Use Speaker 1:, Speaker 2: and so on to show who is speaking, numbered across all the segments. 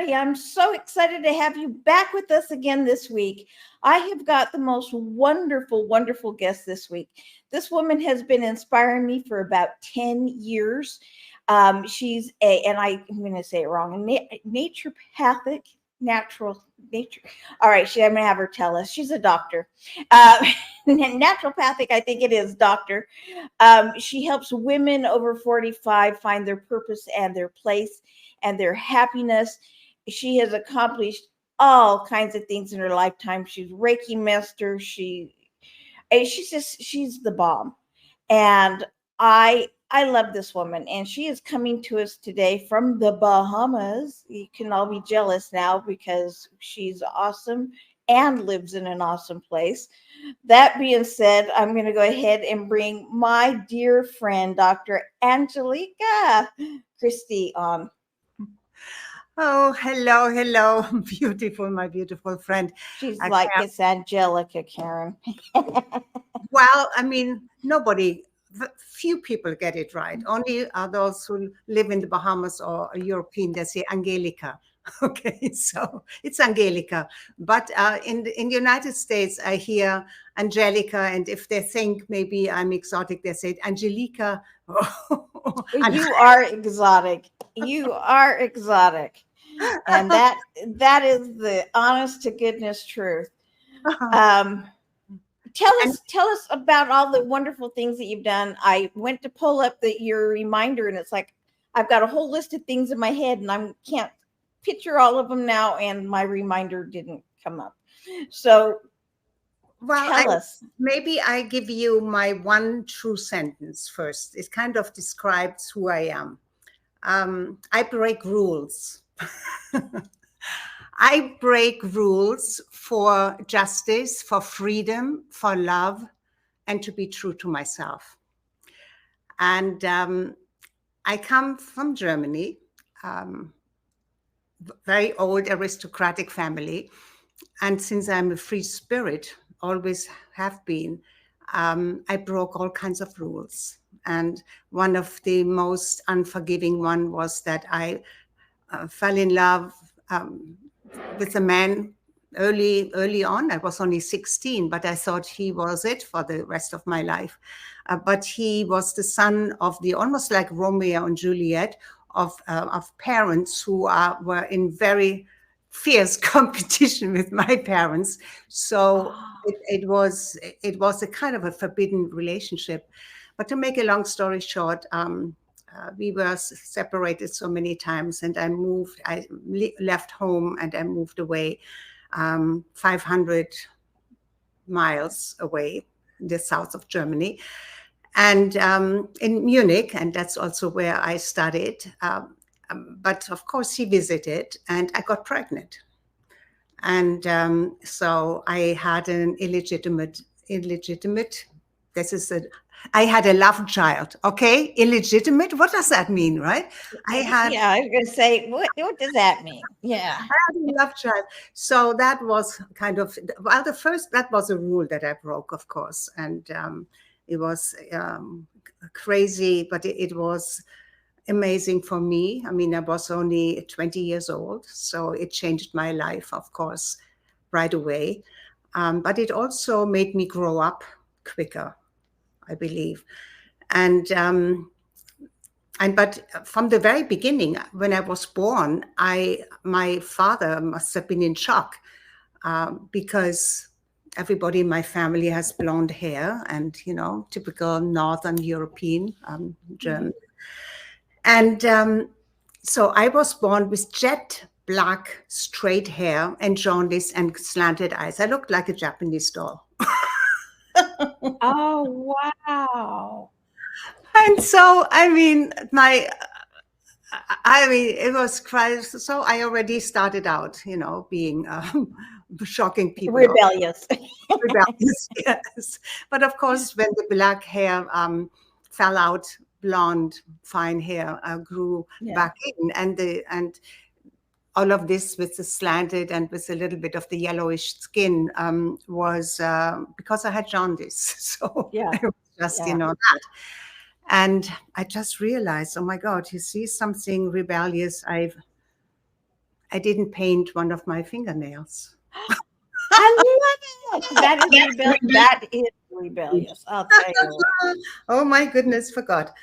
Speaker 1: everybody. I'm so excited to have you back with us again this week. I have got the most wonderful, wonderful guest this week. This woman has been inspiring me for about 10 years. She's and I'm going to say it wrong, naturopathic, natural nature. All right, I'm going to have her tell us. She's a doctor. Naturopathic, I think it is, doctor. She helps women over 45 find their purpose and their place and their happiness. She has accomplished all kinds of things in her lifetime. She's Reiki master. She's the bomb. And I love this woman, and she is coming to us today from the Bahamas. You can all be jealous now because she's awesome and lives in an awesome place. That being said, I'm going to go ahead and bring my dear friend, Dr. Angelika Christie, on.
Speaker 2: Oh, hello, my beautiful friend.
Speaker 1: She's like, it's Angelika, Karen.
Speaker 2: Well, I mean, few people get it right. Only those who live in the Bahamas or European, they say Angelika. Okay, so it's Angelika. But in the United States, I hear Angelika, and if they think maybe I'm exotic, they say Angelika.
Speaker 1: You are exotic. You are exotic. And that is the honest to goodness truth. Tell us about all the wonderful things that you've done. I went to pull up your reminder, and it's like I've got a whole list of things in my head, and I can't picture all of them now, and my reminder didn't come up. So tell us.
Speaker 2: Maybe I give you my one true sentence first. It kind of describes who I am. I break rules. I break rules for justice, for freedom, for love, and to be true to myself. And I come from Germany, very old aristocratic family. And since I'm a free spirit, always have been, I broke all kinds of rules. And one of the most unforgiving one was that I fell in love with a man early on. I was only 16, but I thought he was it for the rest of my life. But he was the son of almost like Romeo and Juliet, of parents who were in very fierce competition with my parents. So it was a kind of a forbidden relationship. But to make a long story short, we were separated so many times, and I left home and I moved away 500 miles away in the south of Germany, and in Munich, and that's also where I studied. But of course he visited, and I got pregnant. And so I had an illegitimate, I had a love child. Okay, illegitimate. What does that mean, right?
Speaker 1: I was going to say, what does that mean? Yeah,
Speaker 2: I had a love child. So that was kind of that was a rule that I broke, of course, and it was crazy, but it was amazing for me. I mean, I was only 20 years old, so it changed my life, of course, right away. But it also made me grow up quicker, I believe. And but from the very beginning, when I was born, my father must have been in shock because everybody in my family has blonde hair and, typical Northern European, German. And so I was born with jet black, straight hair and jaundice and slanted eyes. I looked like a Japanese doll.
Speaker 1: Oh, wow.
Speaker 2: And so, I mean, it was crazy. So I already started out, being shocking people.
Speaker 1: Rebellious.
Speaker 2: Rebellious, yes. But of course, when the black hair fell out, blonde, fine hair grew back in, and all of this with the slanted and with a little bit of the yellowish skin was because I had jaundice. So it was just, that. And I just realized, oh my God, you see something rebellious. I didn't paint one of my fingernails.
Speaker 1: I love it. That is That is rebellious. I'll tell you what.
Speaker 2: Oh my goodness, forgot.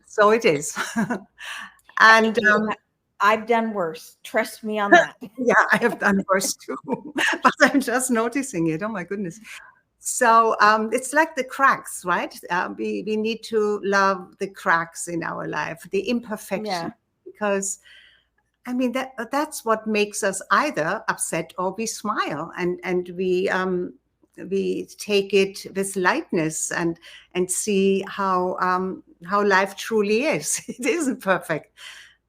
Speaker 2: So it is. And
Speaker 1: I've done worse. Trust me on that.
Speaker 2: yeah, I have done worse too, but I'm just noticing it. Oh my goodness. So it's like the cracks, right? We need to love the cracks in our life, the imperfection,
Speaker 1: Yeah,
Speaker 2: because I mean that's what makes us either upset or we smile, and we take it with lightness and see how life truly is. It isn't perfect,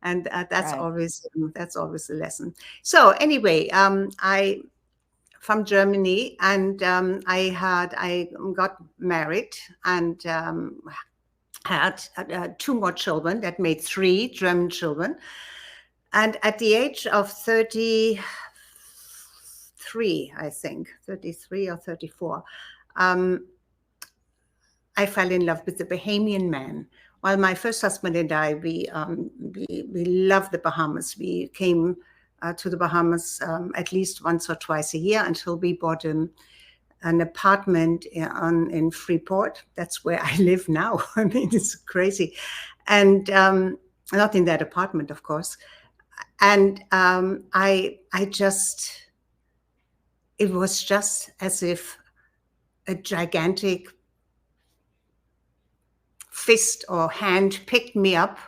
Speaker 2: and
Speaker 1: right.
Speaker 2: that's always a lesson. So anyway, I from Germany, and I got married and had two more children. That made three German children. And at the age of 33, I think 33 or 34, um, I fell in love with the Bahamian man. While my first husband and I, we loved the Bahamas. We came to the Bahamas at least once or twice a year until we bought an apartment in Freeport. That's where I live now. I mean, it's crazy. And not in that apartment, of course. And I just, it was just as if a gigantic fist or hand picked me up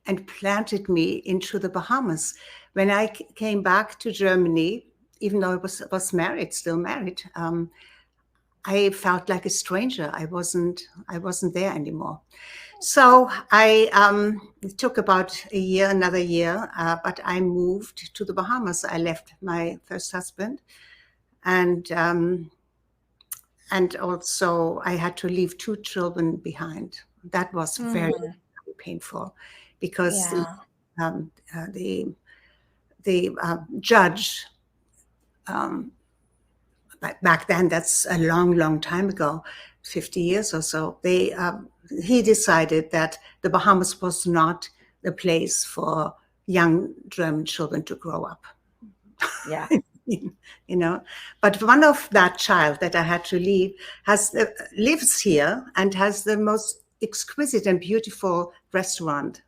Speaker 2: and planted me into the Bahamas. When I came back to Germany, even though I was married, still married, I felt like a stranger. I wasn't there anymore. So it took about another year, but I moved to the Bahamas. I left my first husband, and also I had to leave two children behind. That was very,
Speaker 1: Mhm.
Speaker 2: very painful, because
Speaker 1: Yeah.
Speaker 2: the judge, back then, that's a long, long time ago, 50 years or so, he decided that the Bahamas was not the place for young German children to grow up.
Speaker 1: Yeah.
Speaker 2: you know, but one of that child that I had to leave lives here and has the most exquisite and beautiful restaurant.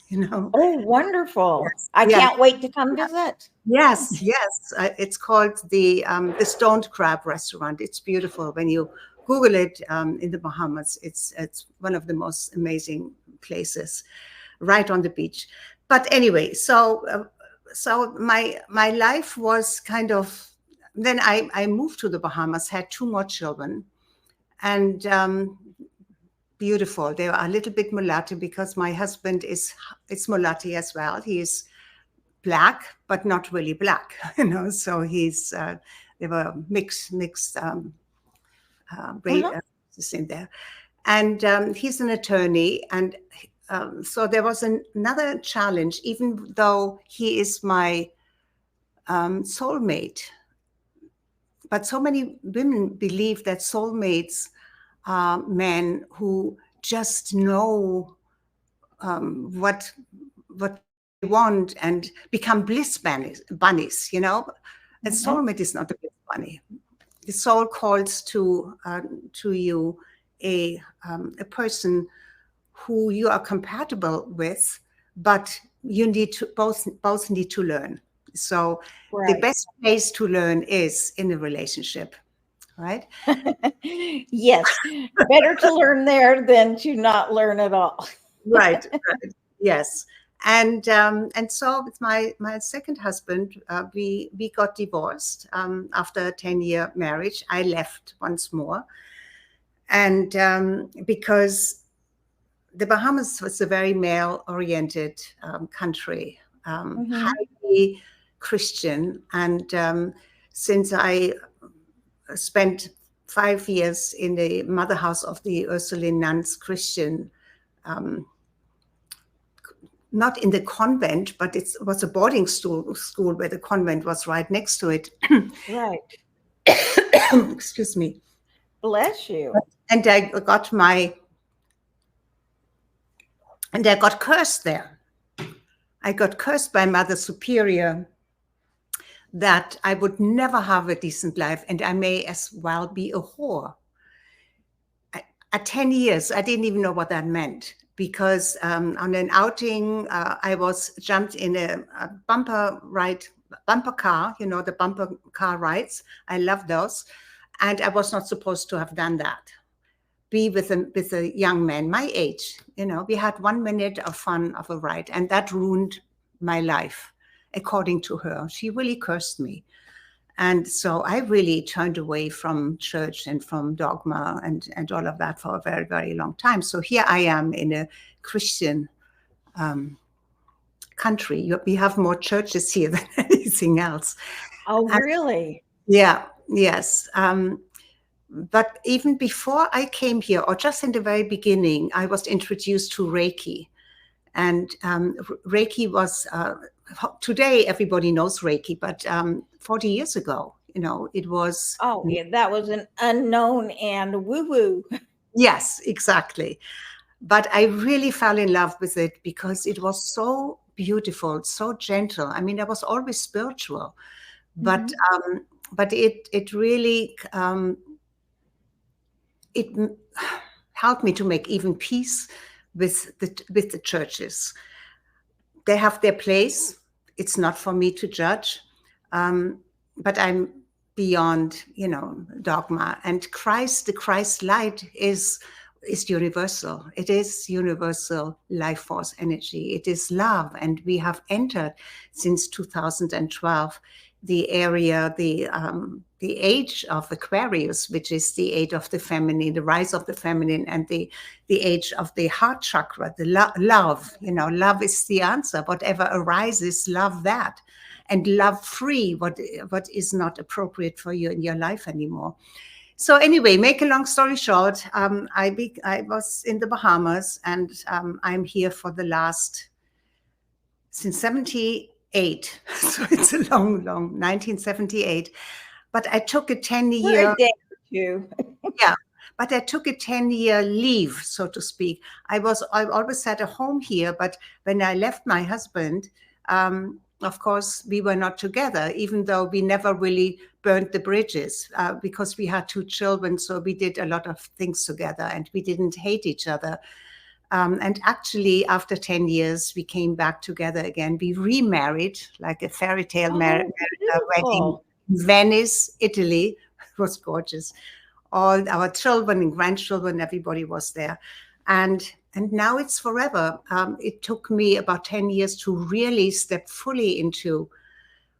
Speaker 2: you know
Speaker 1: Oh, wonderful.
Speaker 2: yes,
Speaker 1: I
Speaker 2: yes,
Speaker 1: can't wait to come visit.
Speaker 2: yes, yes. It's called the Stoned Crab Restaurant. It's beautiful. When you Google it, in the Bahamas, it's one of the most amazing places, right on the beach. But anyway, so my life was kind of. Then I moved to the Bahamas, had two more children, and beautiful. They are a little bit mulatto because my husband is mulatto as well. He is black, but not really black, So they were mixed
Speaker 1: Uh-huh.
Speaker 2: races in there, and he's an attorney, and so there was another challenge. Even though he is my soulmate, but so many women believe that soulmates are men who just know what they want and become bliss bunnies. A
Speaker 1: Mhm.
Speaker 2: soulmate is not a bliss bunny. The soul calls to you a person who you are compatible with, but you need to both need to learn. So the
Speaker 1: Right.
Speaker 2: best place to learn is in a relationship, right?
Speaker 1: Yes. Better to learn there than to not learn at all.
Speaker 2: Right, right. Yes. And so with my second husband, we got divorced after a 10-year marriage. I left once more, and because the Bahamas was a very male-oriented country,
Speaker 1: Mhm.
Speaker 2: highly Christian, and since I spent 5 years in the mother house of the Ursuline nuns, Christian. Not in the convent, but it was a boarding school where the convent was right next to it.
Speaker 1: Right.
Speaker 2: Excuse me.
Speaker 1: Bless you.
Speaker 2: And I got cursed there. I got cursed by Mother Superior that I would never have a decent life and I may as well be a whore. At 10 years, I didn't even know what that meant because on an outing, I was jumped in a bumper car, you know, the bumper car rides. I love those. And I was not supposed to have done that. Be with a young man my age, you know, we had 1 minute of fun of a ride and that ruined my life, according to her. She really cursed me. And so I really turned away from church and from dogma and all of that for a very, very long time. So here I am in a Christian country. We have more churches here than anything else.
Speaker 1: Oh,
Speaker 2: And
Speaker 1: really?
Speaker 2: yeah, yes. But even before I came here, or just in the very beginning, I was introduced to Reiki. And Reiki was, today everybody knows Reiki, but 40 years ago, you know, it was.
Speaker 1: Oh, yeah, that was an unknown and woo-woo.
Speaker 2: Yes, exactly. But I really fell in love with it because it was so beautiful, so gentle. I mean, I was always spiritual, but it really it helped me to make even peace with the churches. They have their place. It's not for me to judge, but I'm beyond, you know, dogma. And Christ, the Christ light is universal. It is universal life force energy. It is love, and we have entered since 2012 the area, the age of Aquarius, which is the age of the feminine, the rise of the feminine, and the age of the heart chakra, the love. You know, love is the answer. Whatever arises, love that, and love free what is not appropriate for you in your life anymore. So anyway, make a long story short, I was in the Bahamas, and I'm here for the last since 78. So it's a long 1978. But I took a 10-year.
Speaker 1: For a day or two.
Speaker 2: Yeah, but I took a 10-year leave, so to speak. I always had a home here, but when I left my husband, of course, we were not together, even though we never really burned the bridges because we had 2 children. So we did a lot of things together and we didn't hate each other. And actually, after 10 years, we came back together again. We remarried, like a fairy tale wedding
Speaker 1: Beautiful.
Speaker 2: in Venice, Italy. It was gorgeous. All our children and grandchildren, everybody was there. And now it's forever. It took me about 10 years to really step fully into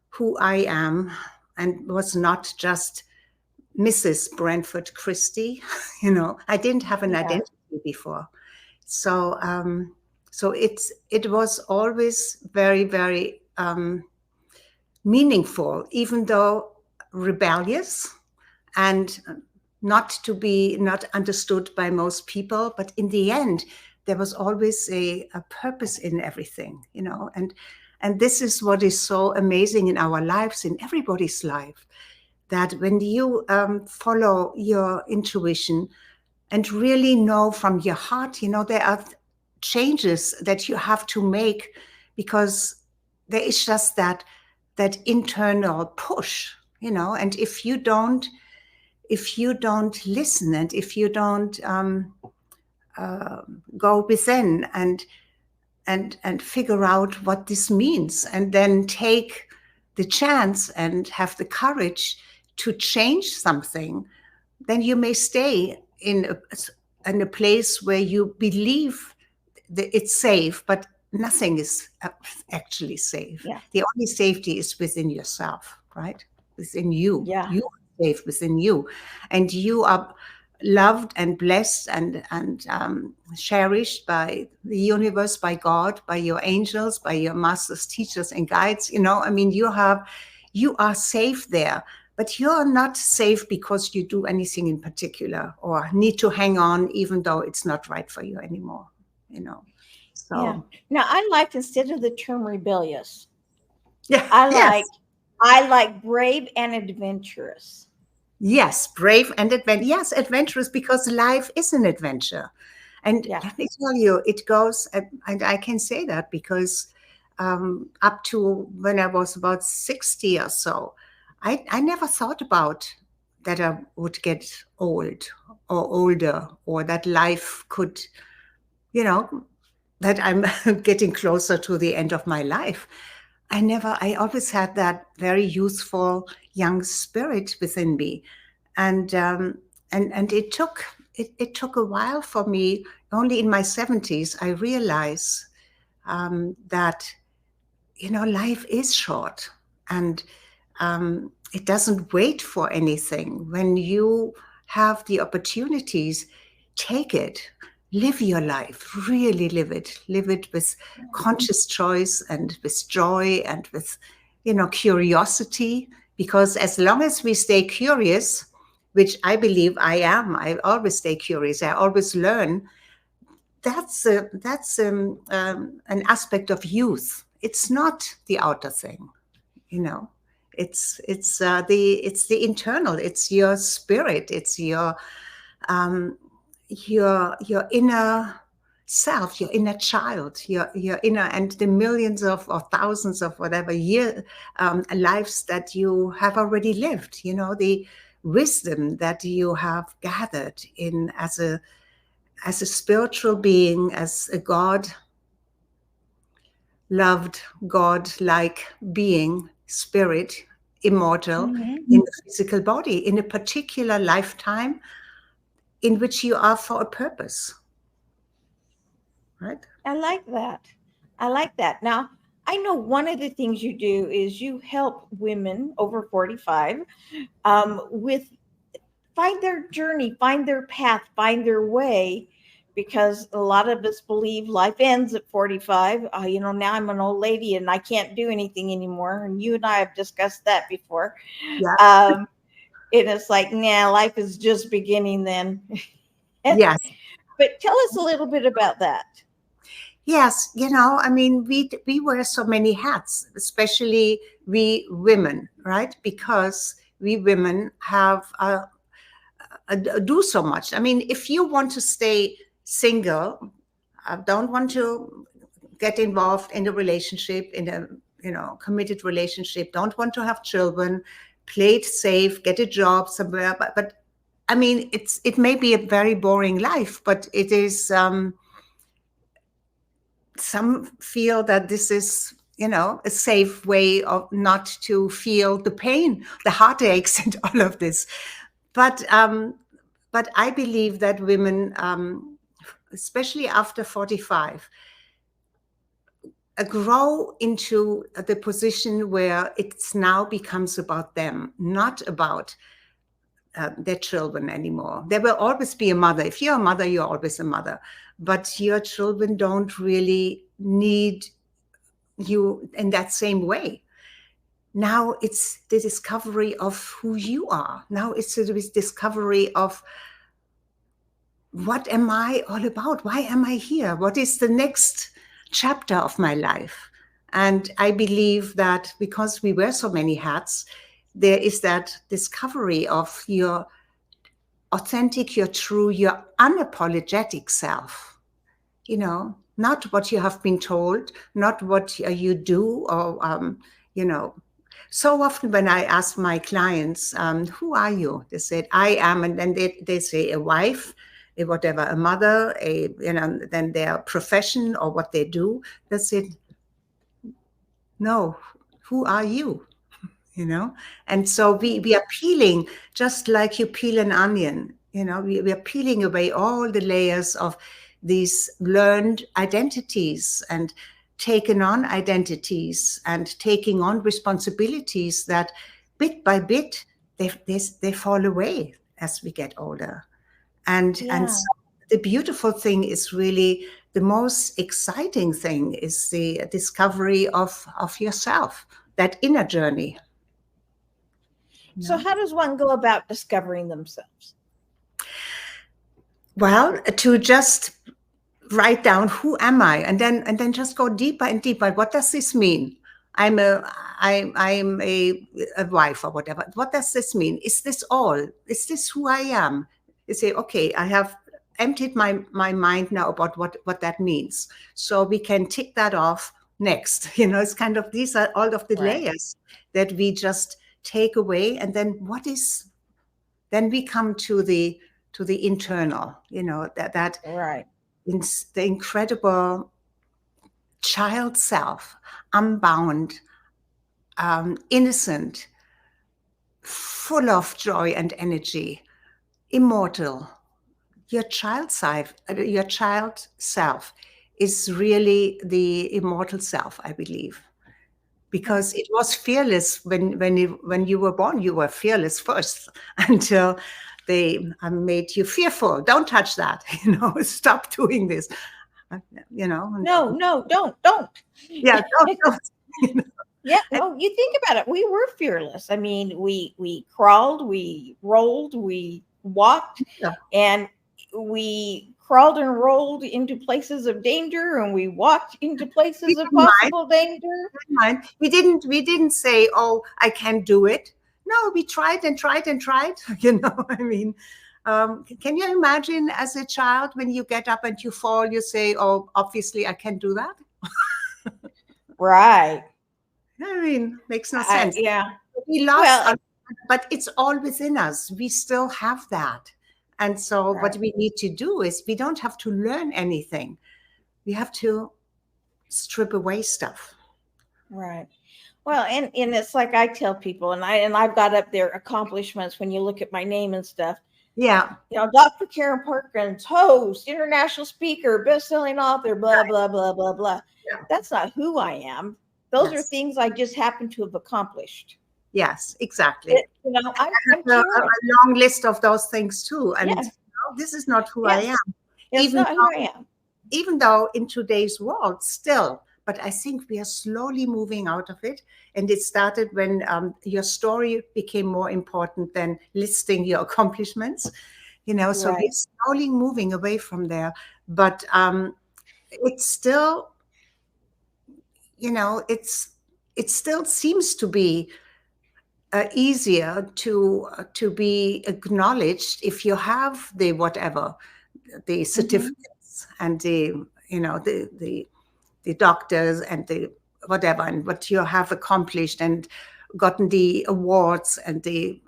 Speaker 2: who I am and was not just Mrs. Brantford Christie. You know, I didn't have an
Speaker 1: Yeah.
Speaker 2: identity before. So it was always very, very meaningful, even though rebellious and not understood by most people. But in the end, there was always a purpose in everything, you know, and this is what is so amazing in our lives, in everybody's life, that when you follow your intuition and really know from your heart, you know, there are changes that you have to make because there is just that internal push, you know, and if you don't listen and if you don't go within and figure out what this means and then take the chance and have the courage to change something, then you may stay in a place where you believe that it's safe, but nothing is actually safe.
Speaker 1: Yeah.
Speaker 2: The only safety is within yourself, right? Within you.
Speaker 1: Yeah.
Speaker 2: You are safe within you. And you are loved and blessed and cherished by the universe, by God, by your angels, by your masters, teachers, and guides. You know, I mean, you are safe there. But you're not safe because you do anything in particular or need to hang on, even though it's not right for you anymore, you know. So,
Speaker 1: Yeah. Now I like, instead of the term rebellious,
Speaker 2: yeah,
Speaker 1: I like brave and adventurous.
Speaker 2: yes, brave and adventurous, because life is an adventure. And
Speaker 1: Yeah.
Speaker 2: let me tell you, it goes, and I can say that because up to when I was about 60 or so, I never thought about that I would get old or older, or that life could, you know, that I'm getting closer to the end of my life. I always had that very youthful young spirit within me. And it took a while for me. Only in my 70s, I realized that, life is short, and it doesn't wait for anything. When you have the opportunities, take it, live your life, really live it with conscious choice and with joy and with, curiosity. Because as long as we stay curious, which I believe I am, I always stay curious, I always learn. That's an aspect of youth. It's not the outer thing, you know. It's the internal. It's your spirit. It's um, your inner self, your inner child, your inner, and the millions of or thousands of whatever lives that you have already lived. The wisdom that you have gathered in as a spiritual being, as a loved, God-like being, spirit, immortal,
Speaker 1: Mhm.
Speaker 2: in a physical body, in a particular lifetime in which you are for a purpose, right?
Speaker 1: I like that. I like that. Now, I know one of the things you do is you help women over 45 with find their journey, find their path, find their way, because a lot of us believe life ends at 45. Now I'm an old lady and I can't do anything anymore. And you and I have discussed that before.
Speaker 2: Yeah.
Speaker 1: Um, and it's like, nah, life is just beginning then.
Speaker 2: Yes.
Speaker 1: But tell us a little bit about that.
Speaker 2: Yes. I mean, we wear so many hats, especially we women, right? Because we women have do so much. I mean, if you want to stay single, don't want to get involved in a relationship, in a committed relationship, don't want to have children, play it safe, get a job somewhere. But I mean, it may be a very boring life, but it is. Some feel that this is, a safe way of not to feel the pain, the heartaches, and all of this. But I believe that women, especially after 45, grow into the position where it's now becomes about them, not about their children anymore. There will always be a mother. If you're a mother, you're always a mother. But your children don't really need you in that same way. Now it's the discovery of who you are. Now it's the discovery of, what am I all about? Why am I here? What is the next chapter of my life? And I believe that because we wear so many hats, there is that discovery of your authentic, your true, your unapologetic self. Not what you have been told, not what you do, or so often when I ask my clients, who are you? They said, I am, and then they say a wife, a whatever, a mother, then their profession or what they do. They said, no, who are you? And so we are peeling, just like you peel an onion. We are peeling away all the layers of these learned identities and taken on identities and taking on responsibilities that bit by bit they fall away as we get older. And
Speaker 1: Yeah.
Speaker 2: so the beautiful thing is really, the most exciting thing is the discovery of yourself, that inner journey.
Speaker 1: So, how does one go about discovering themselves?
Speaker 2: Well, to just write down, who am I, and then just go deeper and deeper. What does this mean? I'm a wife or whatever. What does this mean? Is this all? Is this who I am? You say, okay, I have emptied my mind now about what that means. So we can tick that off. next? It's kind of, these are all of the
Speaker 1: Right.
Speaker 2: layers that we just take away. And then then we come to the internal, that
Speaker 1: Right.
Speaker 2: the incredible child self, unbound, innocent, full of joy and energy, immortal. Your child self is really the immortal self, I believe, because it was fearless when you were born. You were fearless first until they made you fearful. Don't touch that. Stop doing this. And,
Speaker 1: No, no, don't.
Speaker 2: yeah, don't. You know,
Speaker 1: Yeah,
Speaker 2: and,
Speaker 1: no, you think about it. We were fearless. I mean, we crawled, we rolled, we walked,
Speaker 2: yeah,
Speaker 1: and we crawled and rolled into places of danger, and we walked into
Speaker 2: we
Speaker 1: places of
Speaker 2: didn't mind.
Speaker 1: possible danger.
Speaker 2: Mind. We didn't say, "Oh, I can't do it." No, we tried and tried and tried. I mean, can you imagine as a child when you get up and you fall, you say, "Oh, obviously I can do that."
Speaker 1: Right.
Speaker 2: I mean, makes no sense.
Speaker 1: Yeah.
Speaker 2: We lost,
Speaker 1: Well,
Speaker 2: but it's all within us. We still have that. And so, what
Speaker 1: right,
Speaker 2: we need to do is we don't have to learn anything. We have to strip away stuff.
Speaker 1: right. Well, and it's like I tell people, and I've got up there accomplishments when you look at my name and stuff.
Speaker 2: Yeah,
Speaker 1: Dr. Karen Perkins, host, international speaker, best-selling author, blah,
Speaker 2: right.
Speaker 1: blah, blah, blah, blah.
Speaker 2: Yeah.
Speaker 1: That's not who I am. Those are
Speaker 2: Yes.
Speaker 1: things I just happen to have accomplished.
Speaker 2: Yes, exactly.
Speaker 1: I'm
Speaker 2: A
Speaker 1: Karen.
Speaker 2: long list of those things too. And
Speaker 1: Yeah,
Speaker 2: this is not who I
Speaker 1: yeah.
Speaker 2: am,
Speaker 1: It's
Speaker 2: even
Speaker 1: not who I am.
Speaker 2: even though in today's world still. But I think we are slowly moving out of it. And it started when your story became more important than listing your accomplishments. So we're
Speaker 1: Right,
Speaker 2: slowly moving away from there. But it's still, it still seems to be easier to be acknowledged if you have the whatever, the
Speaker 1: hmm,
Speaker 2: certificates and the doctors and the whatever, and what you have accomplished and gotten the awards and the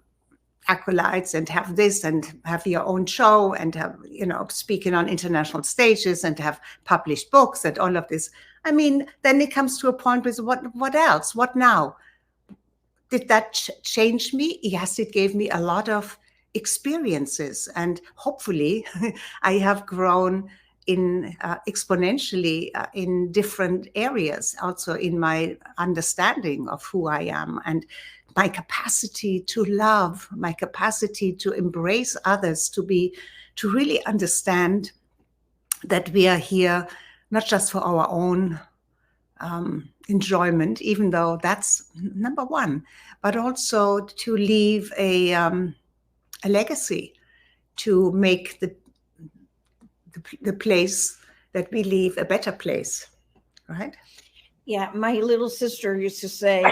Speaker 2: accolades, and have this and have your own show and have speaking on international stages and have published books and all of this. I mean, then it comes to a point with what else, what now? Did that change me? Yes, it gave me a lot of experiences, and hopefully, I have grown in exponentially in different areas, also in my understanding of who I am and my capacity to love, my capacity to embrace others, to really understand that we are here not just for our own enjoyment, even though that's number one, but also to leave a legacy, to make the place that we leave a better place, right?
Speaker 1: Yeah, my little sister used to say,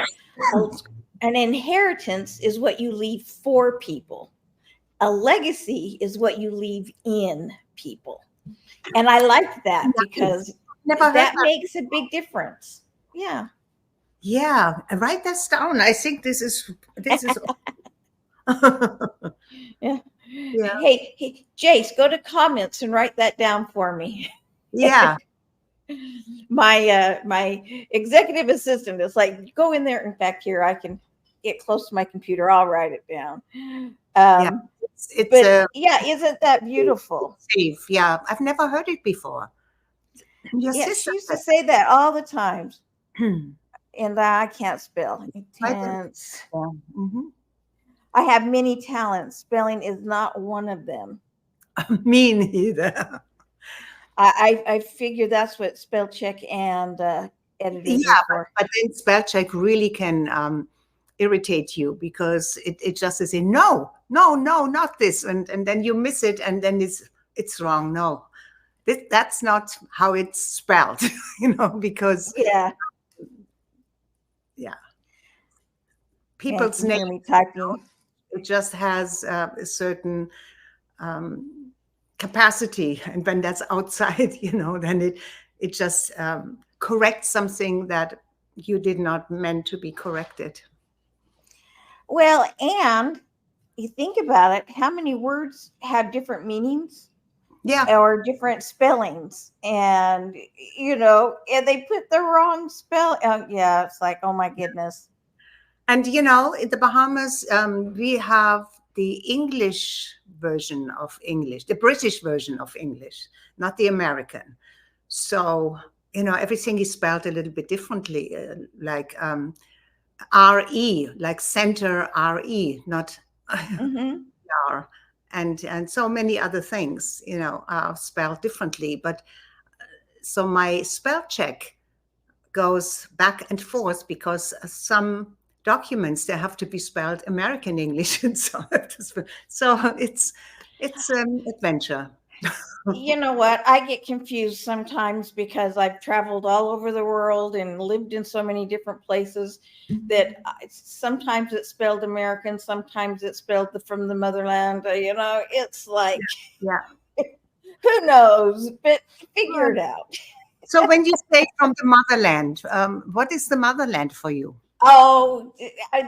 Speaker 1: an inheritance is what you leave for people. A legacy is what you leave in people. And I like that
Speaker 2: Nice.
Speaker 1: because
Speaker 2: Never heard
Speaker 1: that
Speaker 2: that.
Speaker 1: makes a big difference. Yeah.
Speaker 2: Yeah, write this down. I think this is
Speaker 1: Yeah.
Speaker 2: yeah,
Speaker 1: Hey, Jace, go to comments and write that down for me.
Speaker 2: yeah,
Speaker 1: My executive assistant is like, go in there. In fact, here I can get close to my computer. I'll write it down.
Speaker 2: yeah.
Speaker 1: Um,
Speaker 2: It's
Speaker 1: but
Speaker 2: a
Speaker 1: yeah, isn't that beautiful?
Speaker 2: safe. Yeah, I've never heard it before. Your
Speaker 1: Yeah,
Speaker 2: sister
Speaker 1: she used to
Speaker 2: said,
Speaker 1: say that all the times.
Speaker 2: right?
Speaker 1: And I can't spell.
Speaker 2: There.
Speaker 1: Intense.
Speaker 2: Yeah. Mhm.
Speaker 1: I have many talents. Spelling is not one of them.
Speaker 2: Me neither.
Speaker 1: I figure that's what spell check and editors
Speaker 2: Yeah,
Speaker 1: are for.
Speaker 2: but then spell check really can irritate you because it just is saying no, no, no, not this, and then you miss it, and then it's wrong. No, that's not how it's spelled, because
Speaker 1: Yeah,
Speaker 2: yeah,
Speaker 1: yeah, you
Speaker 2: people's
Speaker 1: can
Speaker 2: name,
Speaker 1: hear me typing.
Speaker 2: it just has a certain capacity, and when that's outside, then it just correct something that you did not meant to be corrected.
Speaker 1: Well, and you think about it, how many words have different meanings
Speaker 2: Yeah.
Speaker 1: or different spellings? And, and they put the wrong spell. Yeah, it's like, oh my goodness.
Speaker 2: And in the Bahamas, we have the English version of English, the British version of English, not the American. So, everything is spelled a little bit differently, like RE, like center RE, not
Speaker 1: Hmm.
Speaker 2: R. And so many other things, are spelled differently. But so my spell check goes back and forth because some documents they have to be spelled American English, and so it's an adventure.
Speaker 1: You know what? I get confused sometimes because I've traveled all over the world and lived in so many different places that sometimes it's spelled American, sometimes it's spelled from the motherland. It's like,
Speaker 2: Yeah.
Speaker 1: who knows? But figure
Speaker 2: Well,
Speaker 1: it out.
Speaker 2: so when you say from the motherland, what is the motherland for you?
Speaker 1: Oh,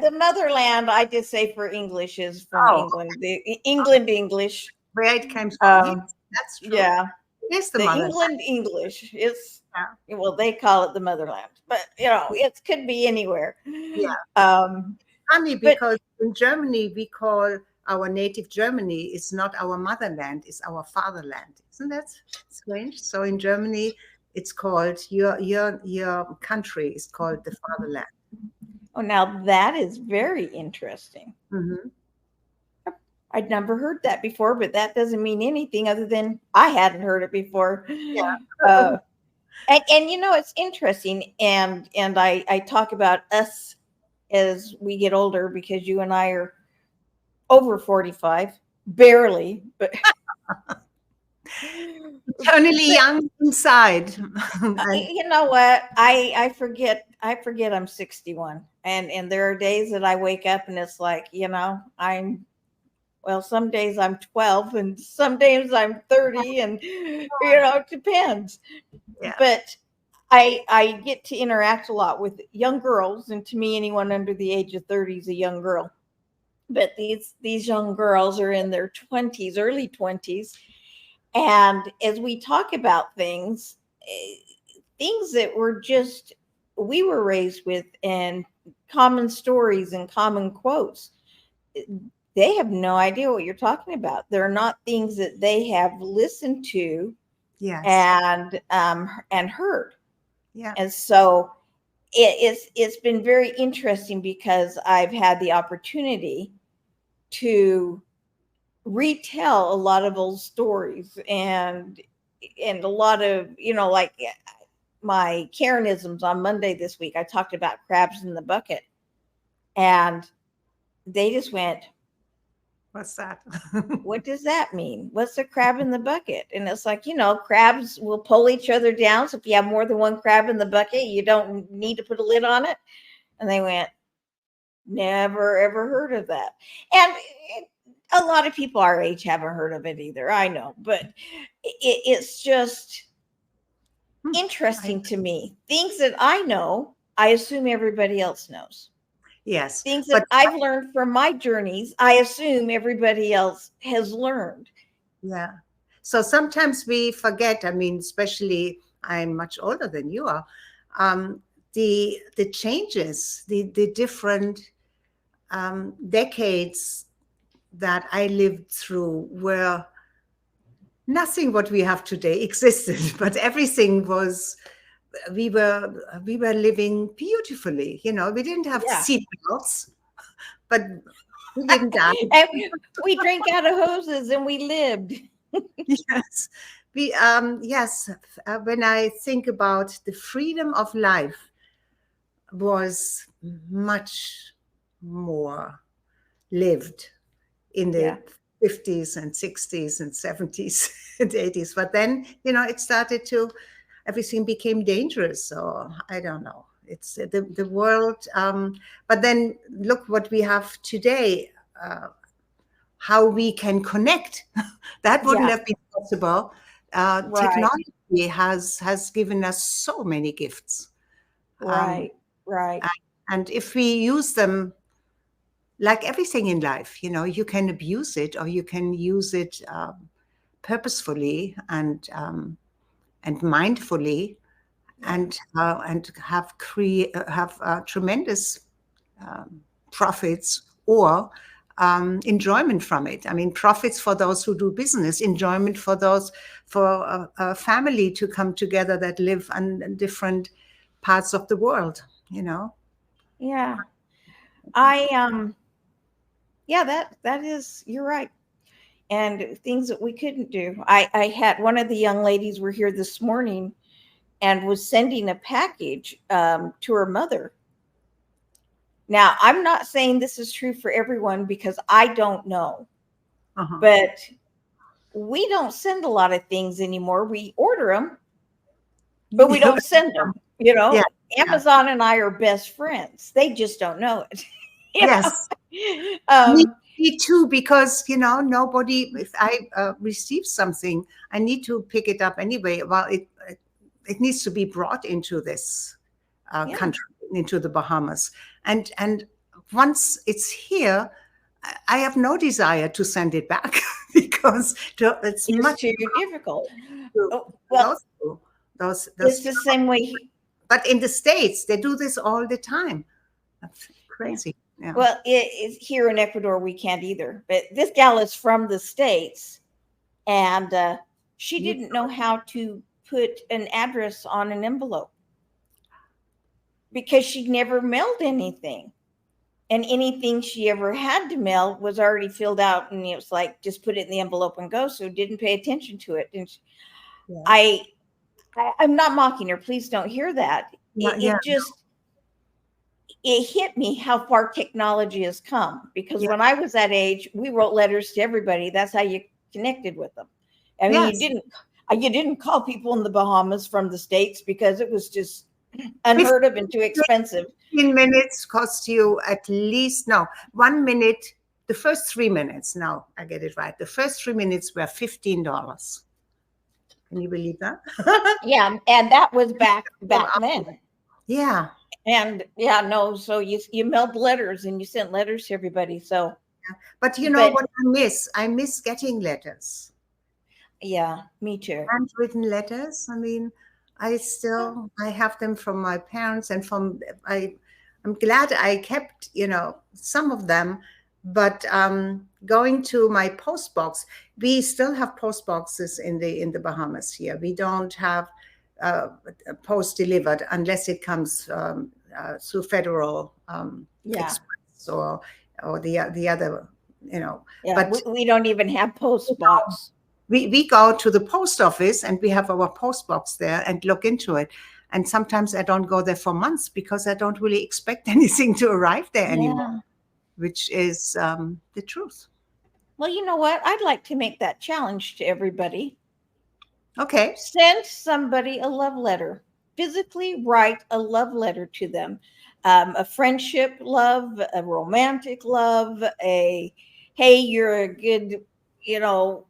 Speaker 1: the motherland, I just say for English is from
Speaker 2: Oh,
Speaker 1: England, the England English.
Speaker 2: where it came from? Yes,
Speaker 1: Um,
Speaker 2: that's true.
Speaker 1: yeah,
Speaker 2: It is the
Speaker 1: the
Speaker 2: motherland.
Speaker 1: England English. It's,
Speaker 2: Yeah.
Speaker 1: well, they call it the motherland, but it could be anywhere.
Speaker 2: Yeah.
Speaker 1: Um,
Speaker 2: Funny
Speaker 1: but
Speaker 2: because in Germany we call our native Germany is not our motherland, it's our fatherland. Isn't that strange? So in Germany it's called your country is called the fatherland.
Speaker 1: oh, now that is very interesting.
Speaker 2: Hmm.
Speaker 1: I'd never heard that before, but that doesn't mean anything other than I hadn't heard it before.
Speaker 2: Yeah.
Speaker 1: Uh, and it's interesting, and I talk about us as we get older because you and I are over 45, barely, but
Speaker 2: Eternally
Speaker 1: but
Speaker 2: young inside. And
Speaker 1: you know what? I forget I'm 61, and there are days that I wake up and it's like, I'm, well, some days I'm 12 and some days I'm 30, and it depends.
Speaker 2: yeah,
Speaker 1: But I get to interact a lot with young girls, and to me anyone under the age of 30 is a young girl. But these young girls are in their 20s, early 20s, and as we talk about things that were just we were raised with, and common stories and common quotes, they have no idea what you're talking about. They're not things that they have listened to
Speaker 2: yes,
Speaker 1: and heard.
Speaker 2: yeah,
Speaker 1: And so it's been very interesting because I've had the opportunity to retell a lot of old stories, and a lot of, like my Karenisms on Monday this week. I talked about crabs in the bucket, and they just went,
Speaker 2: what's that?
Speaker 1: what does that mean? What's a crab in the bucket? And it's like, crabs will pull each other down. So if you have more than one crab in the bucket, you don't need to put a lid on it. And they went, never ever heard of that. And a lot of people our age haven't heard of it either. I know, but it's just
Speaker 2: I,
Speaker 1: interesting to me. Things that I know, I assume everybody else knows.
Speaker 2: yes,
Speaker 1: Things that
Speaker 2: but
Speaker 1: I've learned from my journeys, I assume everybody else has learned.
Speaker 2: yeah. So sometimes we forget. I mean, especially I'm much older than you are. Um, the changes, the different decades that I lived through were nothing what we have today existed, but everything was. We were living beautifully. We didn't have
Speaker 1: Yeah.
Speaker 2: seat belts, but we didn't die.
Speaker 1: And we drank out of hoses and we lived.
Speaker 2: Yes, yes. When I think about the freedom of life, was much more lived in
Speaker 1: Yeah.
Speaker 2: the 50s and 60s and 70s and 80s. But then, it started to, everything became dangerous. Or I don't know. It's the world. But then look what we have today, how we can connect. That wouldn't
Speaker 1: Yeah.
Speaker 2: have been possible
Speaker 1: Right.
Speaker 2: Technology has given us so many gifts, um,
Speaker 1: Right. Right.
Speaker 2: and if we use them, like everything in life, you can abuse it or you can use it purposefully and mindfully,
Speaker 1: Yeah.
Speaker 2: and have tremendous um, profits or enjoyment from it. I mean, profits for those who do business, enjoyment for those for a family to come together that live in different parts of the world. You know.
Speaker 1: Yeah. I yeah, that is, you're right. And things that we couldn't do. I had one of the young ladies were here this morning and was sending a package to her mother. Now, I'm not saying this is true for everyone because I don't know,
Speaker 2: Uh-huh.
Speaker 1: but we don't send a lot of things anymore. We order them, but we don't send them. You
Speaker 2: Yeah.
Speaker 1: know,
Speaker 2: Yeah.
Speaker 1: Amazon and I are best friends. They just don't know it. you
Speaker 2: Yes.
Speaker 1: know,
Speaker 2: Me,
Speaker 1: um,
Speaker 2: me too, because nobody. If I receive something, I need to pick it up anyway. Well, it needs to be brought into this
Speaker 1: yeah,
Speaker 2: country, into the Bahamas, and once it's here, I have no desire to send it back because it's
Speaker 1: it's
Speaker 2: much
Speaker 1: too difficult.
Speaker 2: to
Speaker 1: Oh,
Speaker 2: go
Speaker 1: well,
Speaker 2: through those.
Speaker 1: it's the same way.
Speaker 2: But in the States, they do this all the time. That's
Speaker 1: Yeah.
Speaker 2: crazy. Yeah.
Speaker 1: Well, here in Ecuador, we can't either. But this gal is from the States, and she
Speaker 2: You
Speaker 1: didn't know how to put an address on an envelope because she never mailed anything. And anything she ever had to mail was already filled out. And it was like, just put it in the envelope and go. So didn't pay attention to it. And
Speaker 2: Yes.
Speaker 1: I, I'm not mocking her. Please don't hear that.
Speaker 2: Yeah.
Speaker 1: It just, it hit me how far technology has come, because
Speaker 2: Yeah.
Speaker 1: when I was that age, we wrote letters to everybody. That's how you connected with them. I mean,
Speaker 2: Yes.
Speaker 1: you didn't call people in the Bahamas from the States because it was just unheard of and too
Speaker 2: 15
Speaker 1: expensive.
Speaker 2: 15 minutes cost you at least, no, 1 minute, the first 3 minutes, no, I get it right. The first 3 minutes were $15. Can you believe that?
Speaker 1: Yeah, and that was
Speaker 2: From
Speaker 1: back
Speaker 2: our-
Speaker 1: then.
Speaker 2: Yeah.
Speaker 1: And yeah, no, so you mailed letters and you sent letters to everybody. So,
Speaker 2: But you know
Speaker 1: but
Speaker 2: what I miss? I miss getting letters,
Speaker 1: yeah, me too.
Speaker 2: handwritten letters. I mean, I have them from my parents and I'm glad I kept, some of them, but going to my post box, we still have post boxes in the Bahamas here. We don't have uh, post delivered unless it comes through Federal
Speaker 1: Yeah.
Speaker 2: Express or the other,
Speaker 1: Yeah,
Speaker 2: but
Speaker 1: we don't even have post box.
Speaker 2: we go to the post office and we have our post box there and look into it. And sometimes I don't go there for months because I don't really expect anything to arrive there anymore,
Speaker 1: Yeah.
Speaker 2: which is the truth.
Speaker 1: Well, you know what? I'd like to make that challenge to everybody.
Speaker 2: Okay.
Speaker 1: Send somebody a love letter. Physically write a love letter to them. A friendship love, a romantic love, a hey, you're a good, you know,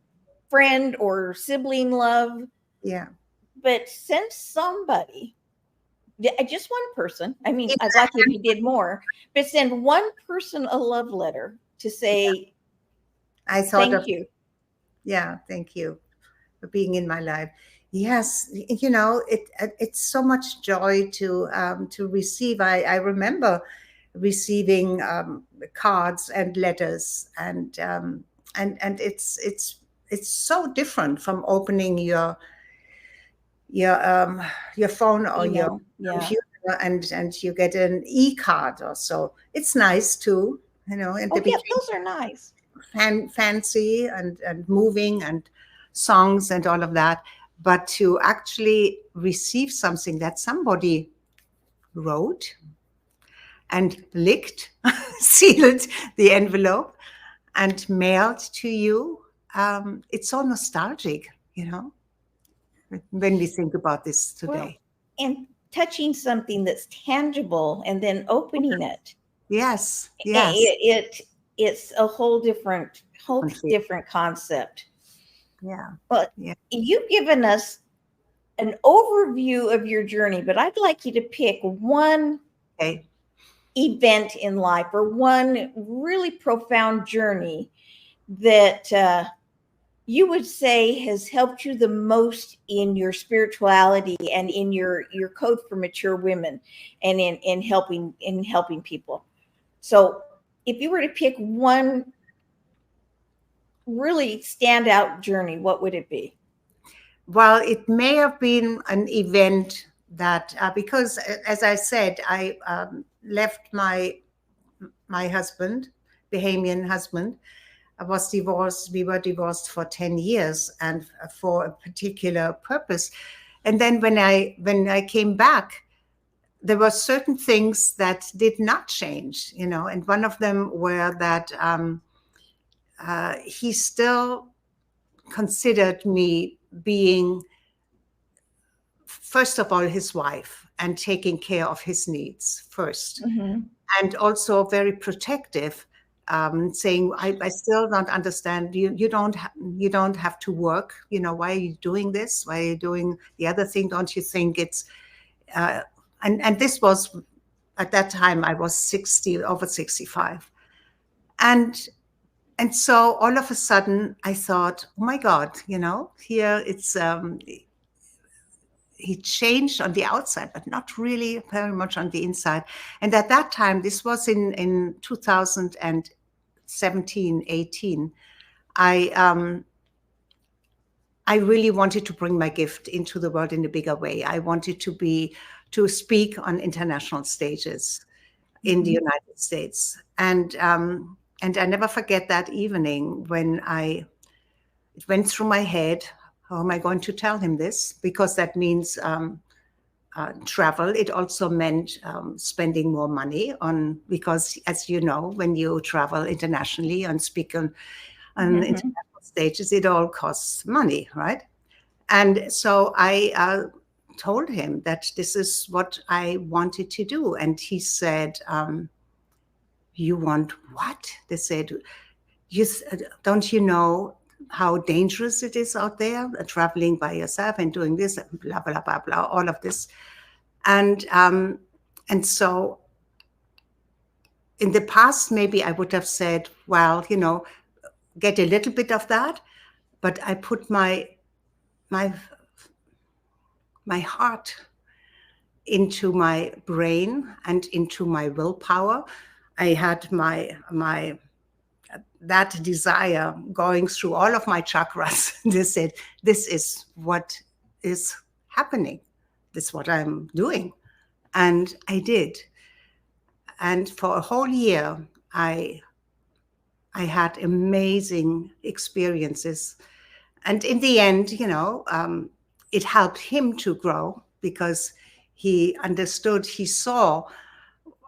Speaker 1: friend or sibling love.
Speaker 2: Yeah.
Speaker 1: But send somebody, just one person. I mean,
Speaker 2: If
Speaker 1: I'd like it if you did more, but send one person a love letter to say
Speaker 2: I thought
Speaker 1: thank
Speaker 2: of,
Speaker 1: you.
Speaker 2: yeah, thank you for being in my life. Yes, it's so much joy to receive. I remember receiving cards and letters, and it's so different from opening your phone or your
Speaker 1: Email. Yeah.
Speaker 2: computer, and you get an e-card or so. It's nice too, and they
Speaker 1: Oh, yeah,
Speaker 2: became
Speaker 1: those are nice.
Speaker 2: fancy and moving and songs and all of that. But to actually receive something that somebody wrote and licked, sealed the envelope, and mailed to you, it's so nostalgic, when we think about this
Speaker 1: Well,
Speaker 2: today.
Speaker 1: and touching something that's tangible and then opening it,
Speaker 2: Yes, yes.
Speaker 1: it it's a whole
Speaker 2: Different
Speaker 1: different concept.
Speaker 2: Yeah.
Speaker 1: Well,
Speaker 2: Yeah.
Speaker 1: you've given us an overview of your journey, but I'd like you to pick one
Speaker 2: Okay.
Speaker 1: event in life or one really profound journey that you would say has helped you the most in your spirituality and in your code for mature women and in helping people. So if you were to pick one really standout journey, what would it be?
Speaker 2: Well, it may have been an event that, because as I said, I left my husband, Bahamian husband. I was divorced. We were divorced for 10 years and for a particular purpose. And then when I came back, there were certain things that did not change, and one of them were that he still considered me being, first of all, his wife and taking care of his needs first,
Speaker 1: Mm-hmm.
Speaker 2: and also very protective, saying, I still don't understand. You don't have to work. Why are you doing this? Why are you doing the other thing? Don't you think it's uh, and this was, at that time I was 60, over 65, and so all of a sudden I thought, oh my God, here it's he changed on the outside, but not really very much on the inside. And at that time, this was in 2017, 18, I really wanted to bring my gift into the world in a bigger way. I wanted to speak on international stages in the
Speaker 1: Mm-hmm.
Speaker 2: United States. And I never forget that evening when it went through my head, how am I going to tell him this? Because that means travel. It also meant spending more money on, because as you know, when you travel internationally and speak on
Speaker 1: Mm-hmm.
Speaker 2: international stages, it all costs money, right? And so I told him that this is what I wanted to do. And he said, you want what? They said, don't you know how dangerous it is out there, traveling by yourself and doing this, blah, blah, blah, blah, all of this. And so in the past, maybe I would have said, well, get a little bit of that, but I put my my heart into my brain and into my willpower. I had my that desire going through all of my chakras. They said, this is what is happening. This is what I'm doing. And I did. And for a whole year, I I had amazing experiences. And in the end, it helped him to grow because he understood, he saw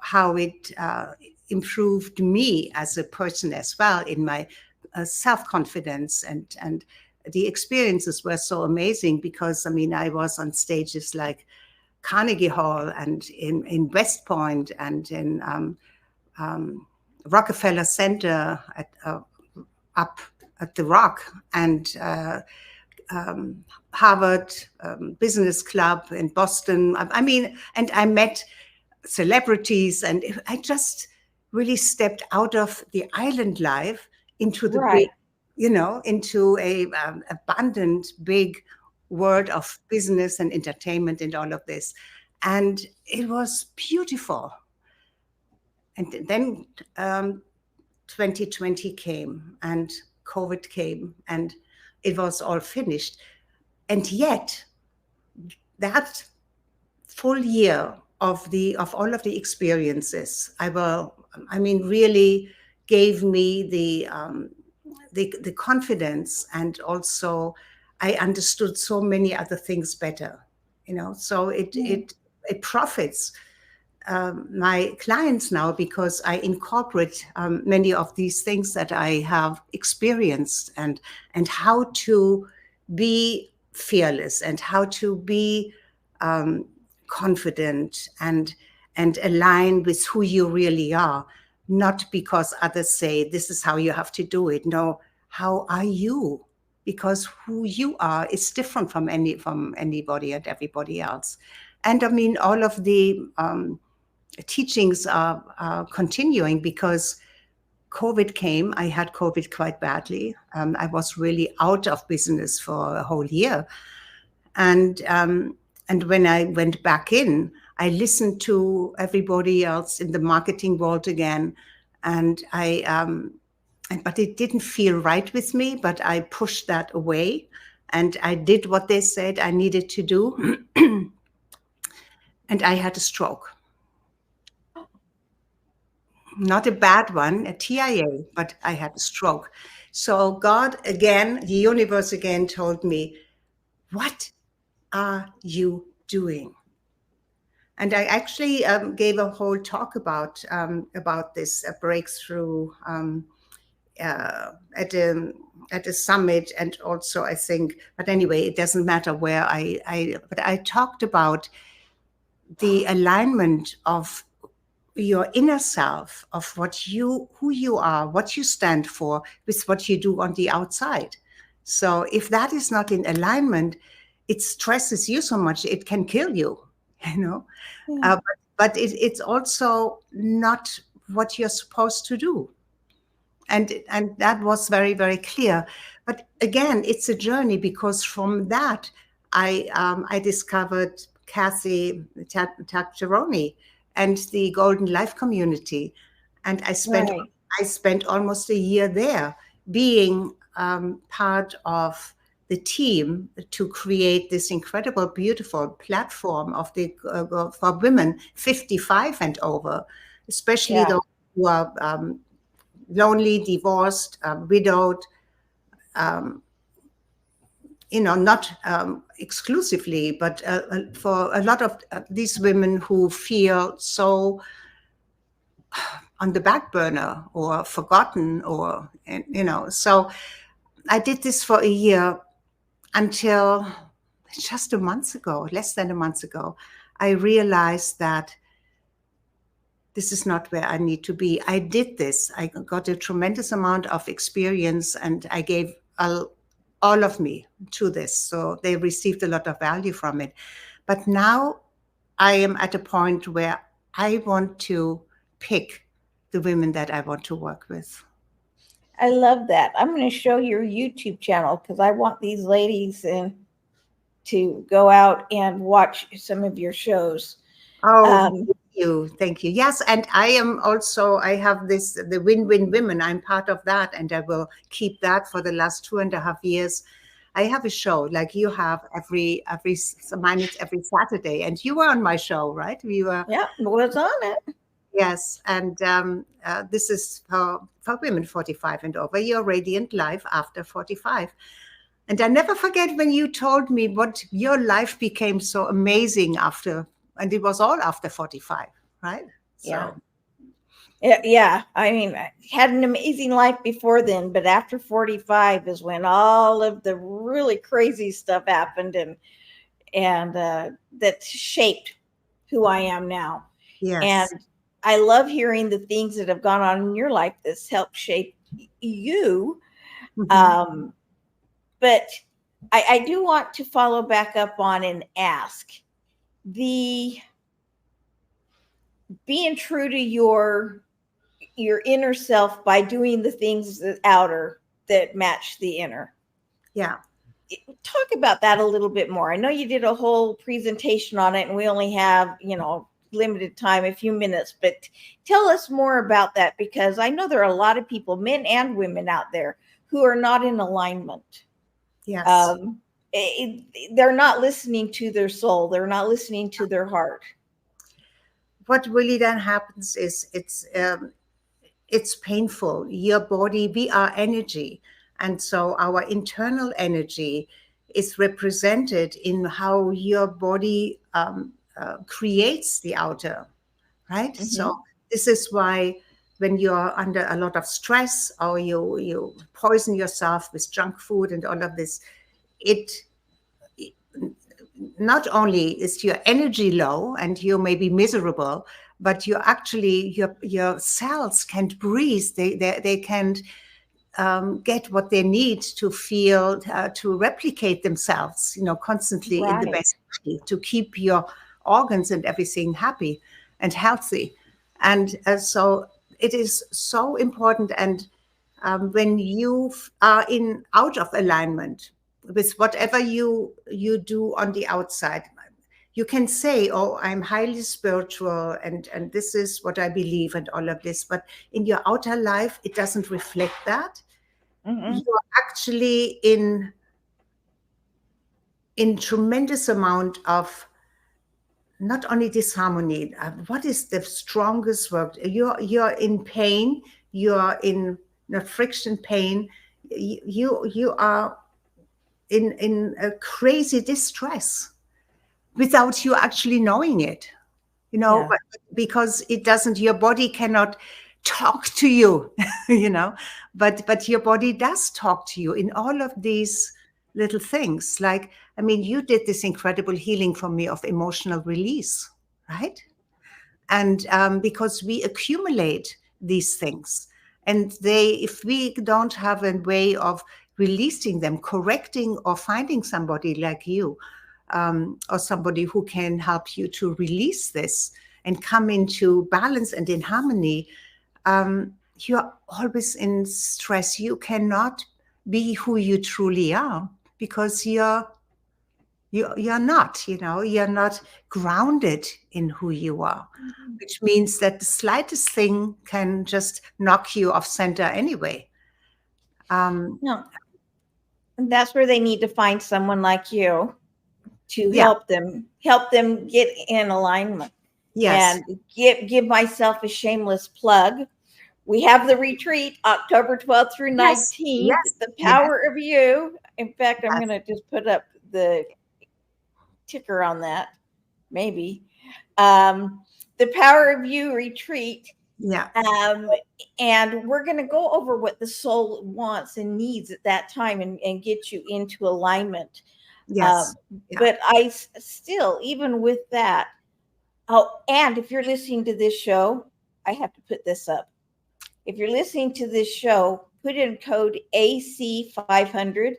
Speaker 2: how it improved me as a person as well in my self-confidence. And the experiences were so amazing because, I mean, I was on stages like Carnegie Hall and in West Point and in Rockefeller Center up at the Rock, and Harvard Business Club in Boston. I mean, and I met celebrities, and I just really stepped out of the island life into the big,
Speaker 1: Right.
Speaker 2: into a abundant, big world of business and entertainment and all of this. And it was beautiful. And then 2020 came and COVID came and it was all finished. And yet that full year of all of the experiences, really gave me the confidence, and also I understood so many other things better, so it profits my clients now because I incorporate many of these things that I have experienced, and how to be fearless and how to be confident and align with who you really are, not because others say this is how you have to do it. No, how are you? because who you are is different from anybody and everybody else. And I mean, all of the teachings are continuing because COVID came. I had COVID quite badly. I was really out of business for a whole year, and when I went back in, I listened to everybody else in the marketing world again, and but it didn't feel right with me. But I pushed that away, and I did what they said I needed to do, and I had a stroke. Not a bad one, a TIA, but I had a stroke. So God again, the universe again told me, "What are you doing?" And I actually gave a whole talk about this breakthrough at a summit, and also I think. But anyway, it doesn't matter where But I talked about the alignment of your inner self, of who you are, what you stand for, with what you do on the outside. So if that is not in alignment, it stresses you so much it can kill you, you know.
Speaker 1: Yeah.
Speaker 2: But it's also not what you're supposed to do, and that was very, very clear. But again, it's a journey, because from that I discovered Kathy Taccheroni and the Golden Life community, and
Speaker 1: Right.
Speaker 2: I spent almost a year there, being part of the team to create this incredible, beautiful platform of the for women 55 and over, especially
Speaker 1: Yeah.
Speaker 2: those who are lonely, divorced, widowed, um, not exclusively, but for a lot of these women who feel so on the back burner or forgotten, or, So I did this for a year until just a month ago, less than a month ago, I realized that this is not where I need to be. I did this. I got a tremendous amount of experience, and I gave all of me to this. So they received a lot of value from it. But now I am at a point where I want to pick the women that I want to work with.
Speaker 1: I love that. I'm going to show your YouTube channel because I want these ladies to go out and watch some of your shows.
Speaker 2: Oh,
Speaker 1: Um,
Speaker 2: thank you. Thank you. Yes. And I have the Win-Win Women. I'm part of that, and I will keep that for the last 2.5 years. I have a show like you have mine is every Saturday, and you were on my show, right? We were.
Speaker 1: yeah, was on it.
Speaker 2: Yes. And this is for women 45 and over. Your radiant life after 45. And I never forget when you told me what your life became so amazing after, and it was all after 45, right?
Speaker 1: Yeah.
Speaker 2: So,
Speaker 1: Yeah. I mean, I had an amazing life before then, but after 45 is when all of the really crazy stuff happened, and that shaped who I am now. And
Speaker 2: yes.
Speaker 1: I love hearing the things that have gone on in your life that's helped shape you.
Speaker 2: Mhm.
Speaker 1: Um, but I do want to follow back up on and ask the being true to your inner self by doing the things that outer that match the inner.
Speaker 2: Yeah.
Speaker 1: Talk about that a little bit more. I know you did a whole presentation on it, and we only have, limited time, a few minutes, but tell us more about that, because I know there are a lot of people, men and women out there, who are not in alignment.
Speaker 2: Yes.
Speaker 1: Um, they're not listening to their soul. They're not listening to their heart.
Speaker 2: What really then happens is it's painful. Your body, we are energy. And so our internal energy is represented in how your body creates the outer, right? So
Speaker 1: Mm-hmm.
Speaker 2: this is why when you're under a lot of stress, or you poison yourself with junk food and all of this, it not only is your energy low and you may be miserable, but you actually your cells can't breathe. They can't get what they need to feel, to replicate themselves, constantly in the
Speaker 1: Right.
Speaker 2: best way, to keep your organs and everything happy and healthy. And so it is so important. And when you are in out of alignment with whatever you do on the outside, you can say, oh, I'm highly spiritual, and this is what I believe, and all of this, but in your outer life it doesn't reflect that.
Speaker 1: Hmm.
Speaker 2: You're actually in tremendous amount of not only disharmony. What is the strongest word? You're in pain. You're in not friction pain. You are in a crazy distress without you actually knowing it.
Speaker 1: Yeah.
Speaker 2: Because it doesn't, your body cannot talk to you, but your body does talk to you in all of these little things. Like, I mean, you did this incredible healing for me of emotional release, right? And because we accumulate these things, and if we don't have a way of releasing them, correcting, or finding somebody like you, or somebody who can help you to release this and come into balance and in harmony, you're always in stress. You cannot be who you truly are, because you're not, you're not grounded in who you are,
Speaker 1: Mhm.
Speaker 2: which means that the slightest thing can just knock you off center anyway. um
Speaker 1: No, and that's where they need to find someone like you to
Speaker 2: yeah.
Speaker 1: help them get in alignment.
Speaker 2: Yes.
Speaker 1: And give myself a shameless plug. We have the retreat October 12th through
Speaker 2: Yes.
Speaker 1: 19th,
Speaker 2: Yes.
Speaker 1: the
Speaker 2: Yes.
Speaker 1: power of you. In fact, I'm
Speaker 2: Yes.
Speaker 1: going to just put up the ticker on that, maybe. Um, the Power of You retreat.
Speaker 2: Yeah.
Speaker 1: Um, and we're going to go over what the soul wants and needs at that time, and get you into alignment. Um,
Speaker 2: Yes. Yeah.
Speaker 1: but still, even with that, oh, and if you're listening to this show, I have to put this up. If you're listening to this show, put in code AC500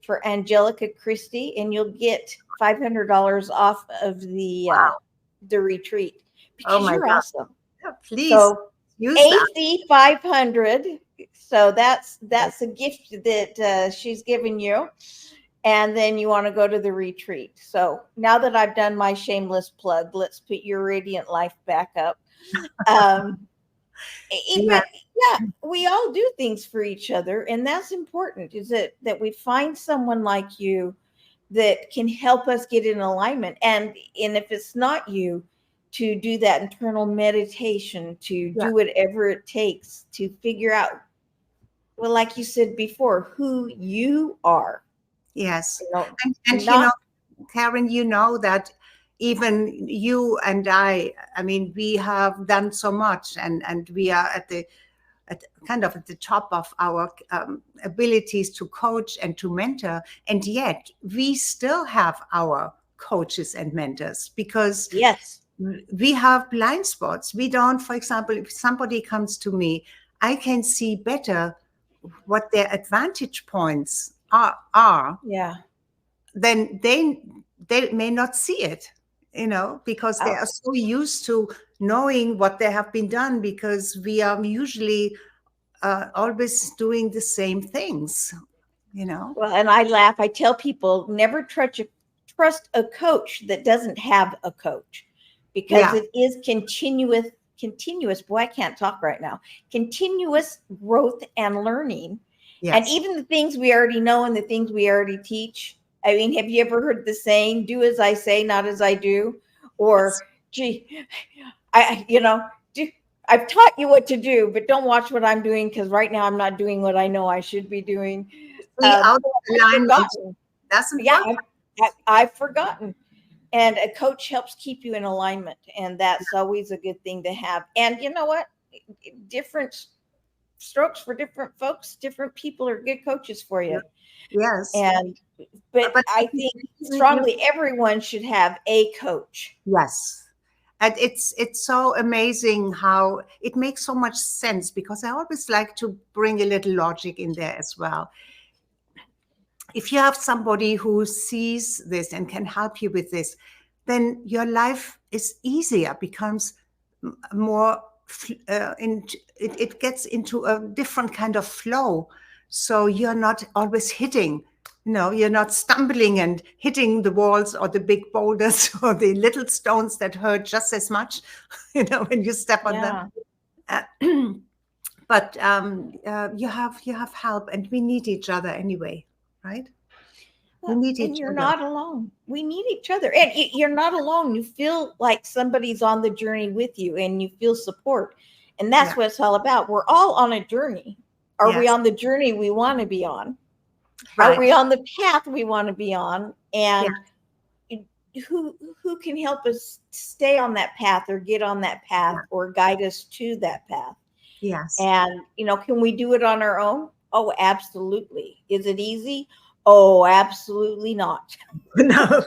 Speaker 1: for Angelika Christie, and you'll get $500 off of the retreat,
Speaker 2: Oh
Speaker 1: because
Speaker 2: my
Speaker 1: you're
Speaker 2: God.
Speaker 1: awesome.
Speaker 2: Yeah, please
Speaker 1: So
Speaker 2: use that.
Speaker 1: AC500. So that's a gift that she's given you, and then you want to go to the retreat. So now that I've done my shameless plug, let's put your radiant life back up. Um,
Speaker 2: Yeah.
Speaker 1: but yeah, we all do things for each other, and that's important. Is that we find someone like you that can help us get in alignment, and if it's not you, to do that internal meditation, to
Speaker 2: Yeah.
Speaker 1: do whatever it takes to figure out, well, like you said before, who you are.
Speaker 2: Yes.
Speaker 1: You know,
Speaker 2: And
Speaker 1: not
Speaker 2: Karen, that even you and I mean, we have done so much, and we are at kind of at the top of our abilities to coach and to mentor, and yet we still have our coaches and mentors, because
Speaker 1: yes,
Speaker 2: we have blind spots. We don't, for example, if somebody comes to me, I can see better what their advantage points are,
Speaker 1: yeah,
Speaker 2: then they may not see it, because they
Speaker 1: oh,
Speaker 2: are so used to knowing what they have been done, because we are usually always doing the same things, you know.
Speaker 1: well, and I laugh. I tell people never trust a coach that doesn't have a coach, because
Speaker 2: Yeah.
Speaker 1: it is continuous. Boy, I can't talk right now. Continuous growth and learning, and
Speaker 2: Yes.
Speaker 1: even the things we already know and the things we already teach. I mean, have you ever heard the saying, "Do as I say, not as I do,"
Speaker 2: Yes.
Speaker 1: or "Gee, do I've taught you what to do, but don't watch what I'm doing, because right now I'm not doing what I know I should be doing."
Speaker 2: See, out of
Speaker 1: I've
Speaker 2: alignment
Speaker 1: forgotten.
Speaker 2: doesn't
Speaker 1: Yeah,
Speaker 2: work.
Speaker 1: I've forgotten. And a coach helps keep you in alignment, and that's always a good thing to have. And you know what? Different strokes for different folks. Different people are good coaches for you.
Speaker 2: Yes.
Speaker 1: And but
Speaker 2: But
Speaker 1: I think
Speaker 2: you
Speaker 1: strongly everyone should have a coach.
Speaker 2: yes. And it's so amazing how it makes so much sense, because I always like to bring a little logic in there as well. If you have somebody who sees this and can help you with this, then your life is easier, becomes more, it gets into a different kind of flow. So you're not always hitting, you're not stumbling and hitting the walls or the big boulders or the little stones that hurt just as much, when you step on them.
Speaker 1: Yeah.
Speaker 2: Uh, but you have help, and we need each other anyway, right? We
Speaker 1: Well,
Speaker 2: need
Speaker 1: and
Speaker 2: each
Speaker 1: you're
Speaker 2: other.
Speaker 1: not alone. We need each other. And you're not alone. You feel like somebody's on the journey with you and you feel support. And that's
Speaker 2: Yeah.
Speaker 1: what it's all about. We're all on a journey. Are we
Speaker 2: Yes.
Speaker 1: on the journey we want to be on? Are
Speaker 2: Right.
Speaker 1: we on the path we want to be on?
Speaker 2: Yeah.
Speaker 1: And who can help us stay on that path or get on that path
Speaker 2: Yeah.
Speaker 1: or guide us to that path?
Speaker 2: Yes.
Speaker 1: And, can we do it on our own? Oh, absolutely. Is it easy? Oh, absolutely not.
Speaker 2: No.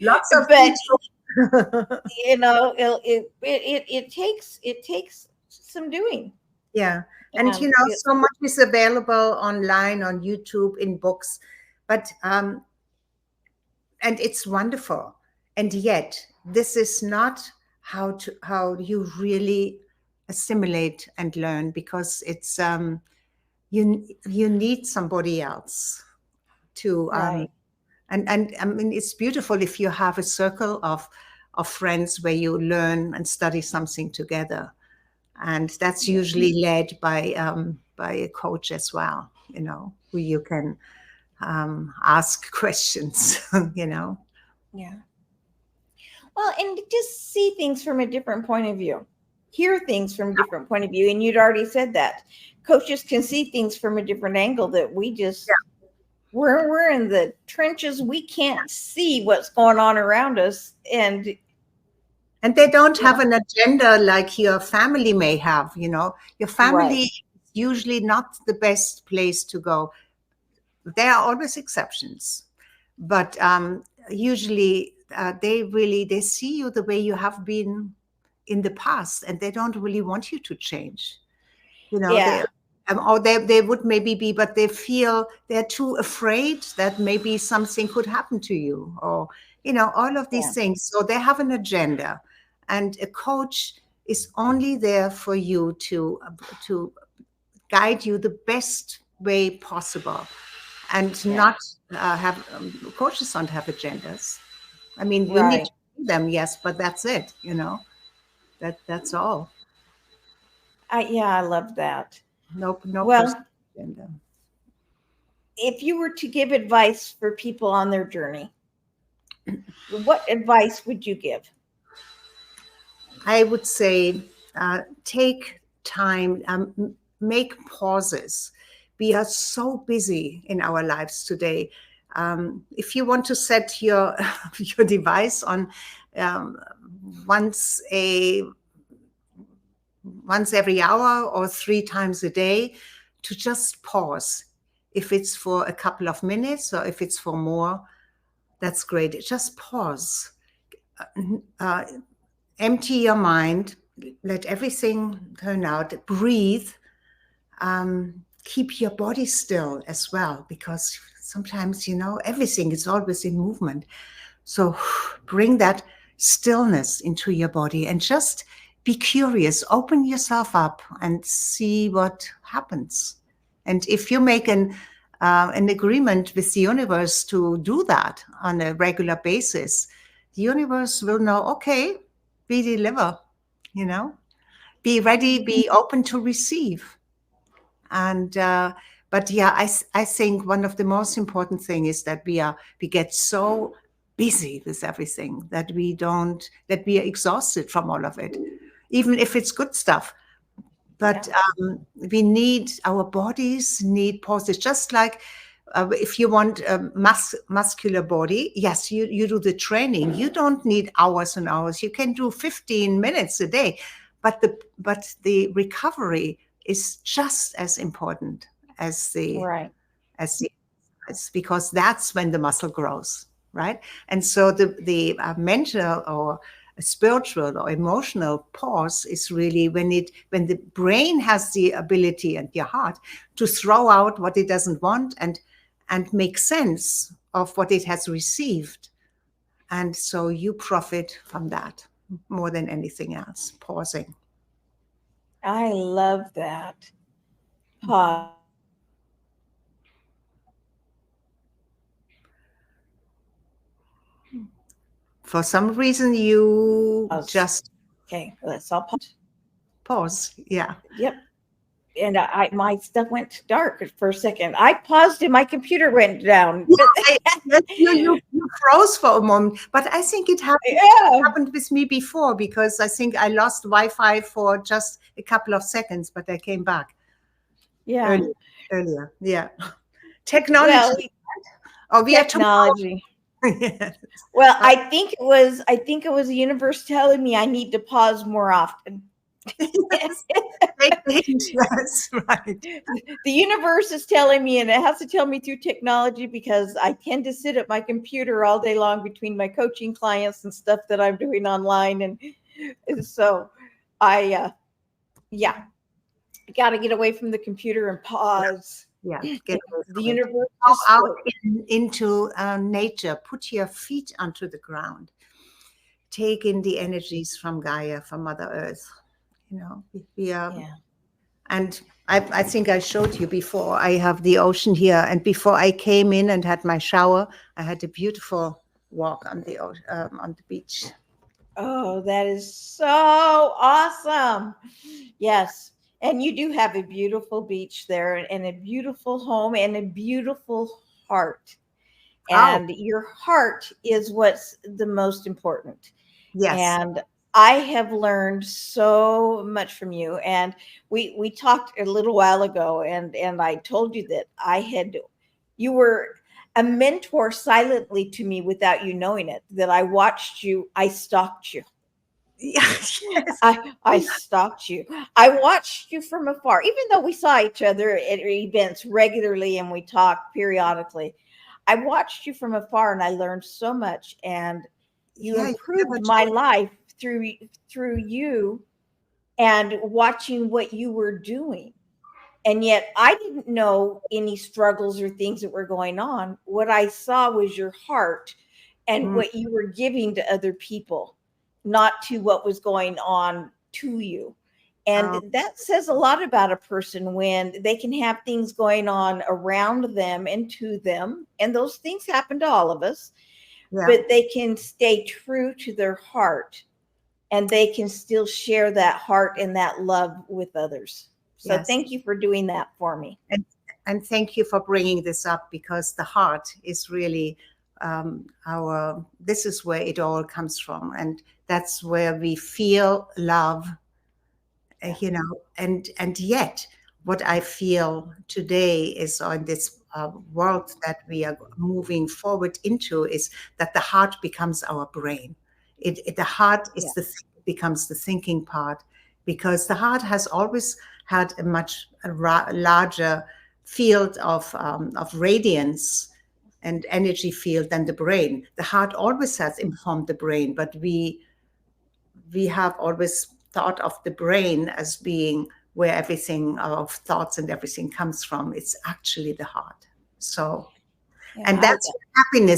Speaker 2: Lots of
Speaker 1: But
Speaker 2: people.
Speaker 1: it takes some doing.
Speaker 2: Yeah. And
Speaker 1: And
Speaker 2: so much is available online, on YouTube, in books, but and it's wonderful. And yet, this is not how you really assimilate and learn, because it's you need somebody else to
Speaker 1: right.
Speaker 2: and I mean, it's beautiful if you have a circle of friends where you learn and study something together, and that's
Speaker 1: Yeah.
Speaker 2: usually led by a coach as well, who you can ask questions.
Speaker 1: Yeah. Well, and just see things from a different point of view. Hear things from a different point of view. And you'd already said that. Coaches can see things from a different angle that we just we're in the trenches. We can't see what's going on around us.
Speaker 2: And they don't
Speaker 1: Yeah.
Speaker 2: have an agenda like your family may have. Your family
Speaker 1: Right.
Speaker 2: is usually not the best place to go. There are always exceptions, but usually they see you the way you have been in the past, and they don't really want you to change. They
Speaker 1: Yeah.
Speaker 2: or they would maybe be, but they feel they're too afraid that maybe something could happen to you, or all of
Speaker 1: Yeah.
Speaker 2: these things. So they have an agenda, and a coach is only there for you to guide you the best way possible, and
Speaker 1: Yeah.
Speaker 2: not have coaches don't have agendas. I mean, you need
Speaker 1: Right.
Speaker 2: to do them, yes, but that's it. That's all.
Speaker 1: I love that.
Speaker 2: No
Speaker 1: Well,
Speaker 2: personal agenda.
Speaker 1: if you were to give advice for people on their journey, what advice would you give?
Speaker 2: I would say take time, make pauses. We are so busy in our lives today. If you want to set your your device on um, once a once every hour or 3 times a day, to just pause. If it's for a couple of minutes or if it's for more, that's great. Just pause. Uh, Empty your mind, let everything turn out, breathe, keep your body still as well, because sometimes, everything is always in movement. So bring that stillness into your body and just be curious, open yourself up and see what happens. And if you make an agreement with the universe to do that on a regular basis, the universe will know, okay, we deliver, be ready, be open to receive. And but yeah, I think one of the most important thing is that we get so busy with everything that we are exhausted from all of it, even if it's good stuff. But
Speaker 1: Yeah.
Speaker 2: we need, our bodies need pauses, just like if you want a muscular body, yes, you do the training. You don't need hours and hours. You can do 15 minutes a day, but the recovery is just as important as the
Speaker 1: Right.
Speaker 2: as the exercise, because that's when the muscle grows, right? And so the mentor or a spiritual or emotional pause is really when the brain has the ability, and your heart, to throw out what it doesn't want and make sense of what it has received. And so you profit from that more than anything else, pausing.
Speaker 1: I love that. Pause.
Speaker 2: For some reason, you just
Speaker 1: Okay, let's all pause.
Speaker 2: pause. Yeah.
Speaker 1: Yep. And my stuff went dark for a second. I paused and my computer went down.
Speaker 2: Yeah,
Speaker 1: But
Speaker 2: yes, you froze for a moment, but I think it
Speaker 1: yeah,
Speaker 2: happened with me before, because I think I lost Wi-Fi for just a couple of seconds, but I came back
Speaker 1: yeah.
Speaker 2: earlier. Earlier, yeah. Technology.
Speaker 1: Well,
Speaker 2: Oh, we are tomorrow.
Speaker 1: technology.
Speaker 2: Yes.
Speaker 1: Well,
Speaker 2: Uh,
Speaker 1: I think it was the universe telling me I need to pause more often.
Speaker 2: yes. Take the hint. Yes, right.
Speaker 1: The universe is telling me, and it has to tell me through technology, because I tend to sit at my computer all day long between my coaching clients and stuff that I'm doing online, and so I yeah, got to get away from the computer and pause.
Speaker 2: Yeah, get away
Speaker 1: The
Speaker 2: from it.
Speaker 1: universe
Speaker 2: Go
Speaker 1: just
Speaker 2: out
Speaker 1: spoke.
Speaker 2: into nature. Put your feet onto the ground. Take in the energies from Gaia, from Mother Earth. You know, we are,
Speaker 1: Yeah.
Speaker 2: and I think I showed you before. I have the ocean here, and before I came in and had my shower, I had a beautiful walk on on the beach.
Speaker 1: Oh, that is so awesome. Yes. And you do have a beautiful beach there, and a beautiful home, and a beautiful heart.
Speaker 2: Oh,
Speaker 1: And your heart is what's the most important.
Speaker 2: yes,
Speaker 1: And I have learned so much from you. And we talked a little while ago, and I told you that you were a mentor silently to me without you knowing it. That I watched you, I stalked you.
Speaker 2: yes, yes,
Speaker 1: I stalked you. I watched you from afar, even though we saw each other at events regularly and we talked periodically. I watched you from afar and I learned so much, and you
Speaker 2: yeah. You never
Speaker 1: improved my
Speaker 2: told.
Speaker 1: life through you and watching what you were doing. And yet I didn't know any struggles or things that were going on. What I saw was your heart and
Speaker 2: Mm,
Speaker 1: what you were giving to other people, not to what was going on to you. And
Speaker 2: oh,
Speaker 1: that says a lot about a person when they can have things going on around them and to them. And those things happen to all of us,
Speaker 2: yeah,
Speaker 1: but they can stay true to their heart, and they can still share that heart and that love with others. So
Speaker 2: yes.
Speaker 1: thank you for doing that for me.
Speaker 2: And thank you for bringing this up, because the heart is really our. This is where it all comes from, and that's where we feel love.
Speaker 1: Yeah.
Speaker 2: You know, and yet, what I feel today is on this world that we are moving forward into is that the heart becomes our brain. The heart
Speaker 1: Yeah.
Speaker 2: is becomes the thinking part, because the heart has always had a much larger field of radiance and energy field than the brain. The heart always has informed the brain, but we have always thought of the brain as being where everything of thoughts and everything comes from. It's actually the heart. So,
Speaker 1: Yeah.
Speaker 2: and that's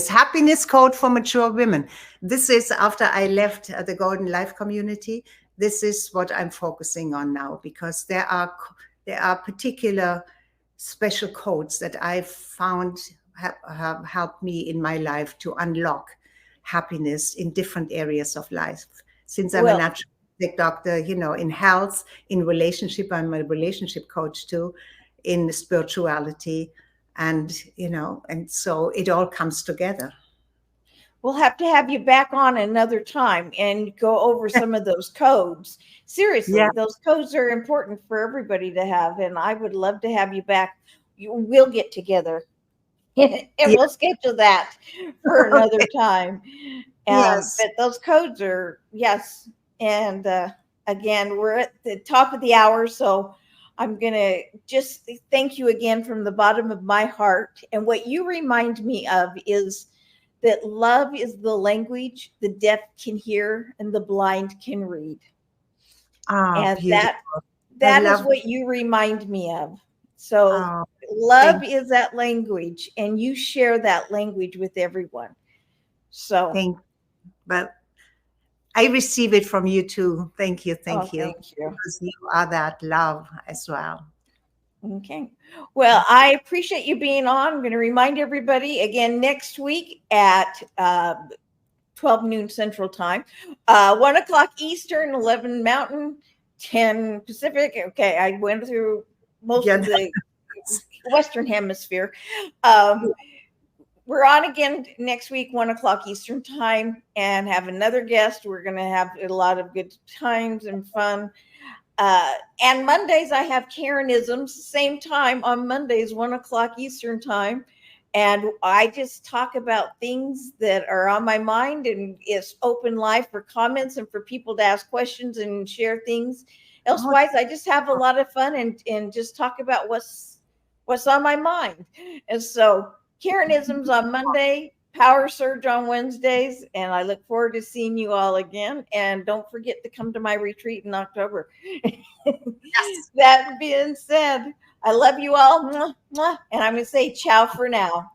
Speaker 2: happiness code for mature women. This is after I left the Golden Life community. This is what I'm focusing on now, because there are particular special codes that I've found have helped me in my life to unlock happiness in different areas of life. Since I'm a
Speaker 1: Well,
Speaker 2: naturopathic doctor, you know, in health, in relationship, I'm a relationship coach too, in spirituality, and you know, and so it all comes together.
Speaker 1: we'll have to have you back on another time and go over some of those codes.
Speaker 2: Yeah,
Speaker 1: Seriously, those codes are important for everybody to have, and I would love to have you back. We'll get together and
Speaker 2: yeah,
Speaker 1: we'll schedule that for another
Speaker 2: okay.
Speaker 1: time.
Speaker 2: Yes,
Speaker 1: But those codes are, yes. And again, we're at the top of the hour, so I'm going to just thank you again from the bottom of my heart. And what you remind me of is that love is the language the deaf can hear and the blind can read.
Speaker 2: Ah,
Speaker 1: And
Speaker 2: beautiful. I
Speaker 1: that is
Speaker 2: love.
Speaker 1: what you remind me of. So
Speaker 2: Oh,
Speaker 1: love
Speaker 2: thank,
Speaker 1: is that language, and you share that language with everyone. So,
Speaker 2: thank. But I receive it from you too.
Speaker 1: oh,
Speaker 2: Thank you,
Speaker 1: thank you.
Speaker 2: because you are that love as well.
Speaker 1: Okay. Well, I appreciate you being on. I'm going to remind everybody again next week at 12 noon Central Time, 1 o'clock Eastern, 11 Mountain, 10 Pacific. Okay, I went through most
Speaker 2: Yeah,
Speaker 1: of the Western Hemisphere. Um, we're on again next week, 1 o'clock Eastern Time, and have another guest. We're going to have a lot of good times and fun. And Mondays, I have Karenisms, same time on Mondays, 1 o'clock Eastern time. And I just talk about things that are on my mind, and it's open live for comments and for people to ask questions and share things.
Speaker 2: oh,
Speaker 1: Elsewise, I just have a lot of fun and just talk about what's on my mind. And so Karenisms on Monday, Power Surge on Wednesdays, and I look forward to seeing you all again. And don't forget to come to my retreat in October.
Speaker 2: yes.
Speaker 1: That being said, I love you all. Mwah, mwah, and I'm going to say ciao for now.